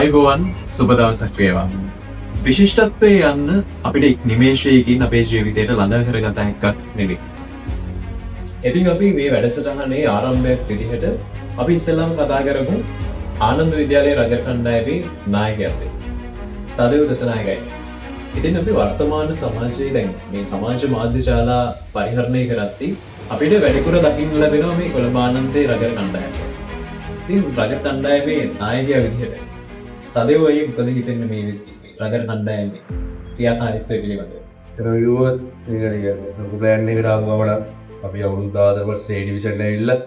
ආයුබෝවන් සුබ දවසක් වේවා. විශිෂ්ටත්වයේ යන්න අපිට නිමේෂයකින් අපේ ජීවිතයට ළඟා කරගත එකක් නෙවෙයි. ඉතින් අපි මේ වැඩසටහනේ ආරම්භයක් විදිහට අපි ඉස්සෙල්ලාම කතා කරමු ආනන්ද විද්‍යාලයේ රගර් කණ්ඩායමේ නායකයෙක්ද. සදේව දසනායකයි. ඉතින් අපි වර්තමාන සමාජයේ දැන් මේ සමාජ මාධ්‍ය ශාලා පරිහරණය කරද්දී අපිට වැඩිපුර දකින්න ලැබෙනවා මේ කොළඹ ආනන්දේ රගර් කණ්ඩායම. ඉතින් රගර් කණ්ඩායමේ නායකයා විදිහට සදේව අයියේ මොකද හිතෙන්නේ මේ රගර් කණ්ඩායමේ ක්‍රියාකාරීත්වය පිළිබඳව? කරවිලුවත් මේකට ලොකු ප්ලෑන් එකකට ආවම අපි අවුරුදු 14 පස්සේ A ඩිවිෂන් ඇවිල්ලා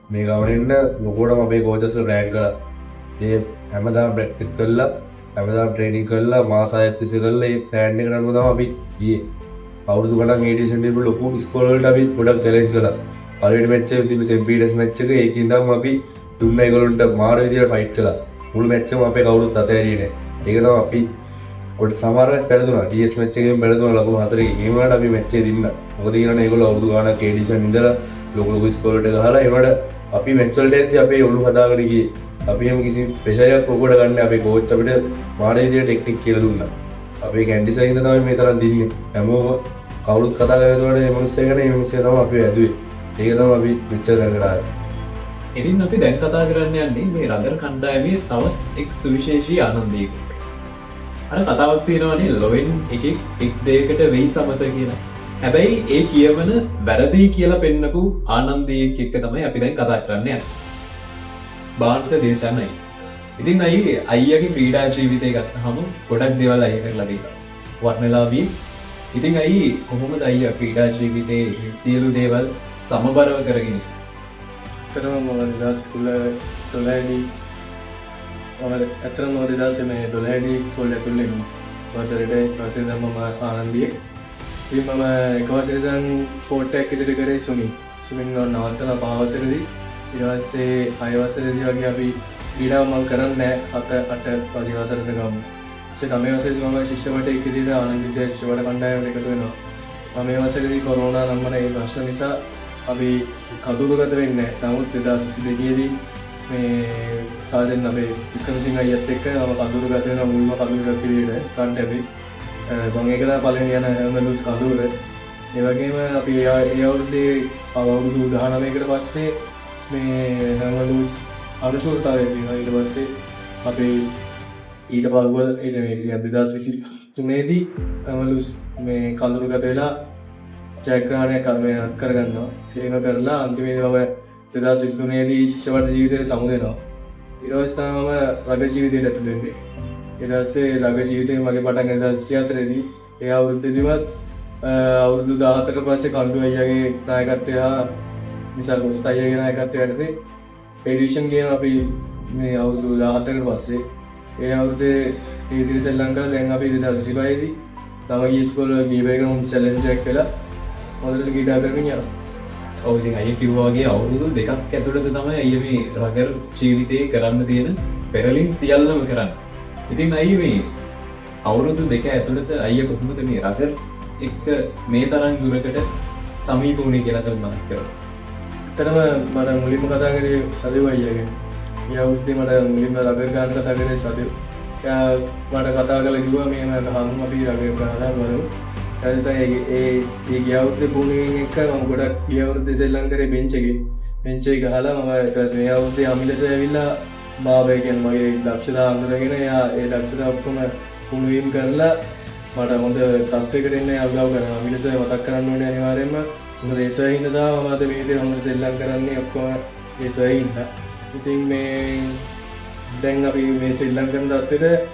මේ ගමනින්න ලොකුවටම අපේ කෝචස්ලා ප්ලෑන් කළා. ඒ හැමදාම ප්‍රැක්ටිස් කළා, හැමදාම ට්‍රේනින් කළා, මාස 6ක් තිස්සේ කළා. මේ ප්ලෑන් එකට අනුව තමයි අපි ගියේ. අවුරුදු ගණන් A ඩිවිෂන් වල ලොකු ස්කෝර් වලට අපි ගොඩක් චැලෙන්ජ් කළා. පළවෙනි මැච් එකේ තිබ්බ සෙන්ට් පීටර්ස් මැච් එක ඒකින් තමයි අපි දුන්න ඒගොල්ලන්ට මාර විදියට ෆයිට් කළා. මුළු මැච් එකම අපේ කවුරුත් අතහැරියේ නැහැ. ඒක තමයි අපි ඔට සමහරක් පෙරදුනා. DS මැච් එකෙන් පෙරදුනා ලකුණු 4කින්. ඒ වුණාට අපි මැච් එක දින්නා. මොකද කියනවනේ ඒගොල්ලෝ අවුරුදු ගානක් A ඩිවිෂන් ඉඳලා ලොකු ස්කෝර් වලට ගහලා ඒවට අපි මැච් වලට එද්දී අපේ ඔළුව හදාගෙන ගියේ. අපි එහෙම කිසි ප්‍රෙෂර් එකක් පොකෝඩ ගන්න අපේ කෝච් අපිට මාර විදියට ටෙක්නික් කියලා දුන්නා. අපේ කැන්ඩිසා හින්දා තමයි මේ තරම් දින්නේ. හැමෝම කවුරුත් කතා කරනකොට මේ මිනිස්සයා ගැන මේ මිනිස්සයා තමයි අපි ඇදුවේ. ඒක තමයි අපි මෙච්චර දැනගට ආවේ. ඉතින් අපි දැන් කතා කරන්න යන්නේ මේ රගර් කණ්ඩායමේ තවත් එක් සුවිශේෂී ආනන්දයක. අර කතාවක් තියෙනවානේ ලොවෙන් එකෙක් එක් දෙයකට වෙයි සමත කියලා. හැබැයි ඒ කියවන වැරදි කියලා පෙන්නපු ආනන්දයෙක් එක්ක තමයි අපි දැන් කතා කරන්න යන්නේ. බාන්ට දේශනයි. ඉතින් අයියාගේ ක්‍රීඩා ජීවිතය ගත්තහම ගොඩක් දේවල් අයියා කරලා තියෙනවා. වර්ණලාභී. ඉතින් කොහොමද අයියා ක්‍රීඩා ජීවිතයේ සියලු දේවල් සමබරව කරගෙන ඉන්නේ? ඇත්තටම මම 2012 ඇත්තටම 2012 මේ 12 ඉස්කෝලේ ඇතුළේ වසරේට ඊපස්සේ දැන් මම ආනන්දියේ. ඉතින් මම එක වසරේ දැන් ස්පෝර්ට් එකක් ඉදිරි කරේ ස්විමින් නවත්තලා පහ වසරේදී ඊට පස්සේ 6 වසරේදී වගේ අපි ක්‍රීඩාව මම කරන්නේ 7-8 වගේ වසරකට ගමු. ඊට 9 වසරේදී මම ශිෂ්‍යවටයක ඉදිරියට ආනන්ද විද්‍යාලයේ ශිෂ්‍යවට කණ්ඩායමකට එකතු වෙනවා. 9 වසරේදී කොරෝනා නම් මම ඒ ප්‍රශ්න නිසා අපි කඳුරුගත වෙන්නේ නැහැ. නමුත් 2022 දී මේ සාජන් අපේ වික්‍රමසිංහ අයියත් එක්ක මම කඳුරුගත වෙනවා මුල්ම කඳුරුගත පිළිවෙල ගන්න අපි. මම ඒක තමයි පළවෙනි යන හැමලුස් කඳුර. ඒ වගේම අපි ඒ අවුරුද්දේ අවුරුදු 19කට පස්සේ මේ හැමලුස් අනුශෝචිතතාවය තියෙනවා. ඊට පස්සේ අපි ඊට පස්ව ඒ මේ 2023 දී හැමලුස් මේ කඳුරුගත වෙලා ජයග්‍රහණයක් කරගන්නවා. ඒක කරලා අන්තිමේදී මම 2023 දී ශිෂ්‍යවට ජීවිතේට සමු දෙනවා. ඊට පස්සේ තමයි මම රග ජීවිතයට ඇතුළු වෙන්නේ. ඊට පස්සේ රග ජීවිතේ මගේ පටන් ගන්න 2024 දී ඒ අවුරුද්දේදීවත් අවුරුදු 17ක පස්සේ කණ්ඩු අයියාගේ නායකත්වය හා මිසල් මුස්ත අයියාගේ නායකත්වය යටතේ එඩිෂන් කියන අපි මේ අවුරුදු 17කට පස්සේ ඒ අවුරුද්දේ ඉදිරි සෙල්ලම් කරලා දැන් අපි 2025 දී තම ගිය ඉස්කෝලේ ගියපේක මොන් චැලෙන්ජ් එකක් කළා. හොඳට ක්‍රීඩා කරමින් යනවා. ඔව් ඉතින් අයියා කිව්වා වගේ අවුරුදු 2ක් ඇතුළත තමයි අයියා මේ රගර් ජීවිතේ කරන්න තියෙන පෙරලින් සියල්ලම කරන්නේ. ඉතින් අයියා මේ අවුරුදු 2 ඇතුළත අයියා කොහොමද මේ රගර් එක්ක මේ තරම් දුරකට සමීප වුණේ කියලා තමයි මතක් කරගන්න. ඇත්තටම මට මුලින්ම කතා කරේ සදේව අයියාගෙන්. ඒ අවුරුද්දේ මට මුලින්ම රගර් ගන්න කතා කරේ සදේව. එයා මට කතා කරලා කිව්වා මේ මම අපි රගර් කරලා බලමු. ඒ ගිය අවුරුද්දේ පුණුවෙන් එක්ක මම ගොඩක් ගිය අවුරුද්දේ සෙල්ලම් කරේ බෙන්ච් එකේ ගහලා මම ඊට පස්සේ මේ අවුරුද්දේ අමිලස ඇවිල්ලා බාබා කියන්නේ මගේ දක්ෂතා අඳුරගෙන එයා ඒ දක්ෂතා ඔක්කොම පුණුවෙන් කරලා මට හොඳ තත්ත්වයකට එන්න උදව් කරනවා. අමිලස මතක් කරන්න ඕනේ අනිවාර්යයෙන්ම. මොකද ඒ සර් හින්දා තමයි මම අද මේ විදිහට හොඳ සෙල්ලම් කරන්නේ ඔක්කොම ඒ සර් හින්දා. ඉතින් මේ දැන් අපි මේ සෙල්ලම් කරන තත්ත්වෙට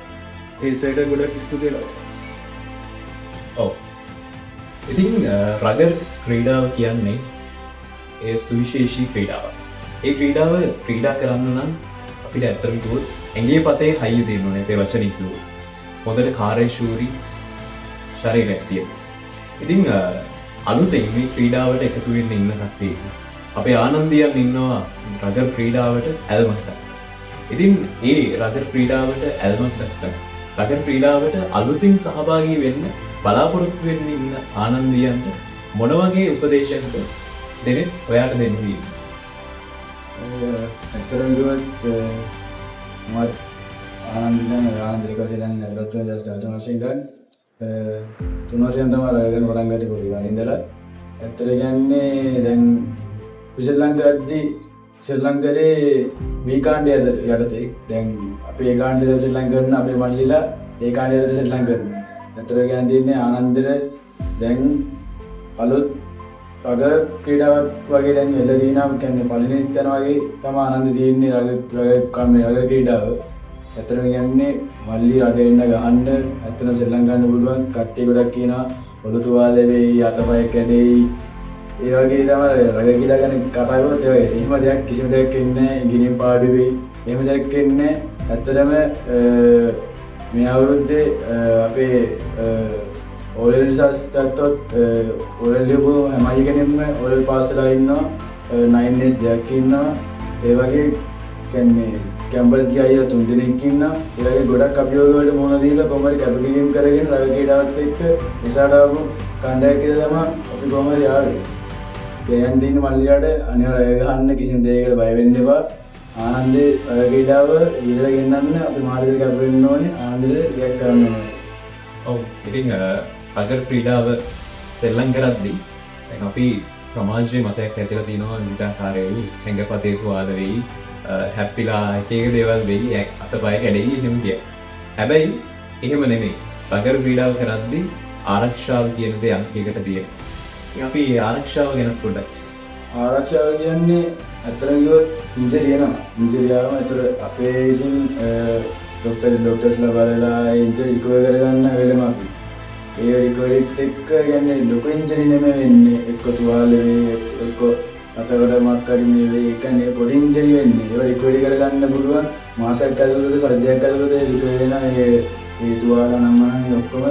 ඒ සර්ට ගොඩක් ස්තුති වෙනවා. ඔව්. ඉතින් රගර් ක්‍රීඩාව කියන්නේ ඒ සුවිශේෂී ක්‍රීඩාවක්. ඒ ක්‍රීඩාව ක්‍රීඩා කරන්න නම් අපිට ඇත්තටම කිව්වොත් ඇඟේ පතේ හයිය දෙන්න ඕනේ අපේ වචනින් කිව්වොත්. හොඳට කාර්යශූරී ශරීරයක් තියෙන්න. ඉතින් අලුතෙන් මේ ක්‍රීඩාවට එකතු වෙන්න ඉන්න කට්ටිය අපේ ආනන්දියන් ඉන්නවා රගර් ක්‍රීඩාවට ඇල්මක් ගන්න. ඉතින් ඒ රගර් ක්‍රීඩාවට ඇල්මක් ගන්න. රගර් ක්‍රීඩාවට අලුතින් සහභාගී වෙන්න බලාපොරොත්තු වෙන්න ඉන්න ආනන්දියන්ට මොන වගේ උපදේශයක්ද දෙන්නේ ඔයාට දෙන්න ඇත්තටම කිව්වොත් මම ආනන්දික වශයෙන් නැවතුන දවස් 13 වශයෙන් ගන්න 3 වශයෙන් තමයි රයගෙන පටන් ගත්තේ පොඩි කාලේ ඉඳලා. ඇත්තට කියන්නේ දැන් ශ්‍රී ලංකාවේ මේ කාණ්ඩය යටතේ දැන් අපේ කාණ්ඩය ශ්‍රී ලංකාවෙන් අපේ මල්ලිලා ඒ කාණ්ඩය ශ්‍රී ලංකාවෙන්. ඇත්තට කියන්නේ ආනන්දර දැන් අලුත් රග ක්‍රීඩාවක් වගේ දැන් එල්ල දිනා කියන්නේ පළවෙනි ස්ථාන වගේ තමයි ආනන්ද තියෙන්නේ රග ක්‍රීඩාව. ඇත්තටම කියන්නේ මල්ලි රට එන්න ගහන්න ඇත්තටම ශ්‍රී ලංකාවට පුළුවන් කට්ටිය ගොඩක් කියනවා ඔලු තුවාල වෙයි අතපය කැඩෙයි ඒ වගේ තමයි රග ක්‍රීඩා ගැන කතා කරොත් ඒ වගේ එහෙම දෙයක් කිසිම දෙයක් එන්නේ නැහැ ඉංග්‍රීසි පාඩු වෙයි එහෙම දෙයක් එන්නේ ඇත්තටම මේ අවුරුද්දේ අපේ ඕලෙල් රිසර්ච් ගත්තොත් ඕලෙල් ලියපු හැම කෙනෙක්ම ඕලෙල් පාස් වෙලා ඉන්නවා 9 දෙයක් ඉන්නවා ඒ වගේ කියන්නේ කැම්බල් ගියා තුන් දිනක් ඉන්නවා ඒ වගේ ගොඩක් අභියෝග වලට මුහුණ දීලා කොහොමද කැපකිරීම කරගෙන රග ක්‍රීඩාවත් එක්ක ඉස්සරහට ආපු කණ්ඩායමක් කියලා තමයි අපි කොහොමද ආවේ කයන් දින මල්ලියට අනිවාර්යයෙන් රය ගහන්න කිසිම දෙයකට බය වෙන්න එපා ආනන්දේ රග ක්‍රීඩාව ඊළඟ ගෙන්නන්න අපි මාර්ගයට කැප වෙන්න ඕනේ ආනන්දේ දෙයක් කරන්න ඕනේ ඔව් ඉතින් රගර් ක්‍රීඩාව සෙල්ලම් කරද්දී දැන් අපි සමාජයේ මතයක් ඇතිලා තියෙනවා නිදාකාරයෝ හැංගපතේ පුවාද වෙයි හැප්පිලා එක දේවල් වෙයි අතපය කැඩෙයි එහෙම කිය. හැබැයි එහෙම නෙමෙයි. රගර් ක්‍රීඩාව කරද්දී ආරක්ෂාව කියන දේ අංකයකට තියෙනවා. ඉතින් අපි ආරක්ෂාව ගැන පොඩ්ඩක් ආරක්ෂාව කියන්නේ අතර ගියොත් ඉන්ජරි එනවා. ඉන්ජරි ආවම අතර අපේ විසින් ඩොක්ටර්ස්ලා බලලා ඉන්ජරි රිකවර් කරගන්න වෙලම අපි ඒ රිකවරිත් එක්ක කියන්නේ ලොකු ඉන්ජරි නෙමෙයි වෙන්නේ එක්ක තුවාල වෙයි එක්ක අතකට මක්කරි මේ වෙයි කියන්නේ පොඩි ඉන්ජරි වෙන්නේ ඒක රිකවරි කරගන්න පුළුවන් මාසයක් ඇතුළත සතියක් ඇතුළත රිකවරි වෙන ඒ තුවාල නම් ඔක්කොම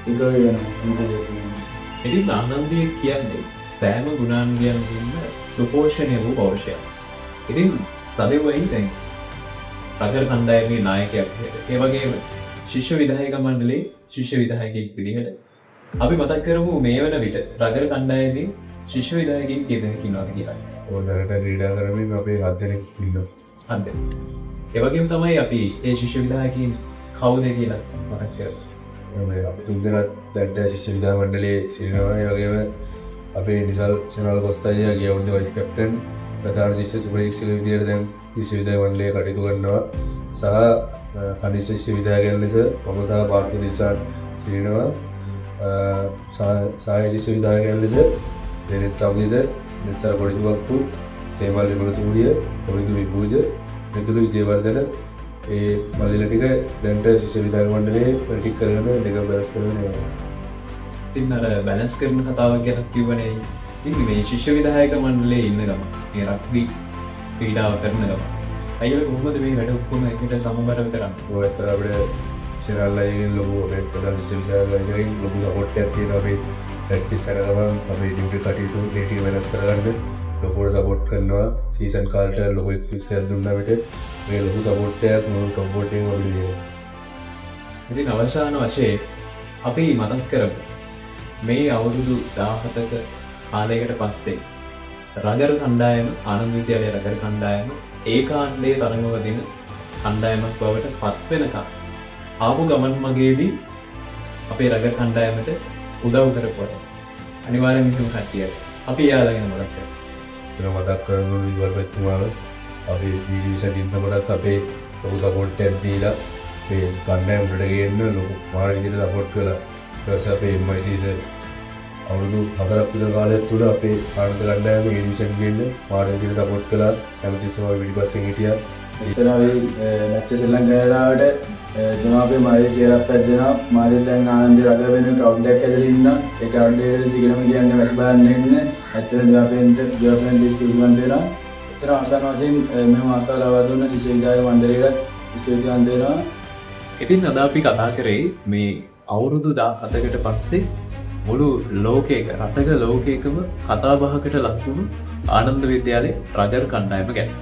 රිකවරි වෙනවා ඉතින් ආනන්දේ කියන්නේ සෑම ගුණාංගයකින්ම සුපෝෂණය වූ පෞරුෂයක්. ඉතින් සදෙව්වයි දැන් රගර් කණ්ඩායමේ නායකයෙක් ඒ වගේම ශිෂ්‍ය විධායක මණ්ඩලයේ ශිෂ්‍ය විධායකයෙක් විදිහට අපි මතක් කරමු මේ වන විට රගර් කණ්ඩායමේ ශිෂ්‍ය විධායකයෙක් කීදෙනෙක් ඉන්නවද කියලා. ඕ දැනට ක්‍රීඩා කරමින් අපේ 7 දෙනෙක් ඉන්නවා. 7 දෙනෙක්. ඒ වගේම තමයි අපි ඒ ශිෂ්‍ය විධායකයින් කවුද කියලා මතක් කරමු. අපි 3 දෙනා දැන්ට ශිෂ්‍ය විධායක මණ්ඩලයේ සිටිනවා. ඒ වගේම අපේ නිසල් චැනල් කොස්තාජියා ගිය අවුරුද්දේ වයිස් කැප්ටන් ප්‍රධාන ශිෂ්‍ය සුපරීක්ෂක විදියට දැන් ශිෂ්‍ය විධායක මණ්ඩලයේ කටයුතු කරනවා. සහ කනිෂ්ඨ ශිෂ්‍ය විධායකයන් ලෙස මම සහ පාර්ථ දිල්ෂාන් සිටිනවා. සහාය ශිෂ්‍ය විධායකයන් ලෙස දෙනෙත් අමිද නිසර පොඩිදුවක්පු සේමල් විමලසූරිය පොඩිදු විභූජ මෙතුළු විජයවර්ධන ඒ මල්ලිලා ටික දැන්ට ශිෂ්‍ය විධායක මණ්ඩලයේ ටික කරගෙන දෙක බැලන්ස් කරගෙන යනවා. ඉතින් අර බැලන්ස් කරන කතාවක් ගැන කිව්වනේ. ඉතින් මේ ශිෂ්‍ය විධායක මණ්ඩලයේ ඉන්න ගම මේ රග්බි ක්‍රීඩාව කරන ගම අයියෝ කොහොමද මේ වැඩ ඔක්කොම එකට සමබරව කරන්නේ? ඔය ඇත්තට අපිට චැනල් එකකින් ලොකු අපේ ප්‍රධාන ශිෂ්‍ය විධායකයන්ගෙන් ලොකු සපෝට් එකක් තියෙනවා. අපි ප්‍රැක්ටිස් කරනවා අපේ ඩියුටි කටයුතු ඩේටි වෙනස් කරගන්න ලොකුට සපෝට් කරනවා. සීසන් කාලේට ලොකු එක්ස්කියුස් එකක් දුන්නා අපිට. මේ ලොකු සපෝට් එකක් මුළු සපෝට් එකම අපි දෙනවා. ඉතින් අවසාන වශයෙන් අපි මතක් කරමු මේ අවුරුදු 17ක කාලයකට පස්සේ රගර් කණ්ඩායම ආනන්ද විද්‍යාලයේ රගර් කණ්ඩායම ඒකාන්තයේ තරඟවදින කණ්ඩායමක් බවට පත් වෙනකම් ආපු ගමන් මගේදී අපේ රගර් කණ්ඩායමට උදව් කරපුවා. අනිවාර්යෙන් මෙහෙම කට්ටිය. අපි යාළුවගෙන මතක් කරමු. ඒක මතක් කරගන්න ඉවරපෙත්තුමාව අපි ඩිවිෂන් ඉන්නකොටත් අපේ ලොකු සපෝට් එකක් දීලා මේ කණ්ඩායමට ගේන්න ලොකු මාර විදිහට සපෝට් කළා. ඊට පස්සේ අපේ MICC අවුරුදු 4ක් විතර කාලයක් තුල අපේ ආනන්ද කණ්ඩායම ඩිවිෂන් ගේන්න මාර විදිහට සපෝට් කළා. හැමතිස්සම පිටිපස්සෙන් හිටියා. එතන අපි මැච් ශ්‍රී ලංකාවට දෙනවා අපේ මාරි කියලා පැද්දෙනවා. මාරි දැන් ආනන්ද රග වෙන ක්‍රවුඩ් එකක් ඇතුලේ ඉන්නවා. ඒ ක්‍රවුඩ් එකේ දිගටම කියන්නේ මැච් බලන්න ඉන්නේ. ඇත්තටම දෙවපෙන් ස්තුතිවන්ත වෙනවා. එතන අවසාන වශයෙන් මේ මාස්ටර් ලබා දුන්න ශිෂ්‍ය විධායක මණ්ඩලයට ස්තුතිවන්ත වෙනවා. ඉතින් අද අපි කතා කරේ මේ අවුරුදු 17කට පස්සේ මුළු ලෝකයක රටක ලෝකයකම කතාබහකට ලක්වුණු ආනන්ද විද්‍යාලයේ රගර් කණ්ඩායම ගැන.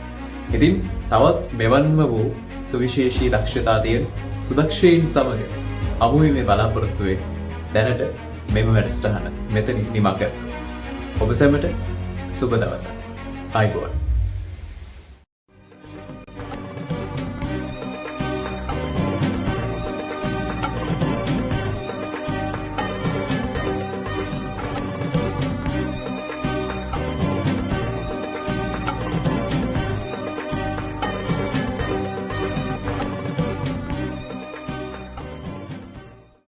ඉතින් තවත් මෙවන්ම වූ සුවිශේෂී දක්ෂතා තියෙන සුදක්ෂයින් සමග අමුවීමේ බලාපොරොත්තු වෙන දැනට මෙම වැඩසටහන මෙතනින් නිමා කරනවා. ඔබ සැමට සුබ දවසක්. ආයුබෝවන්.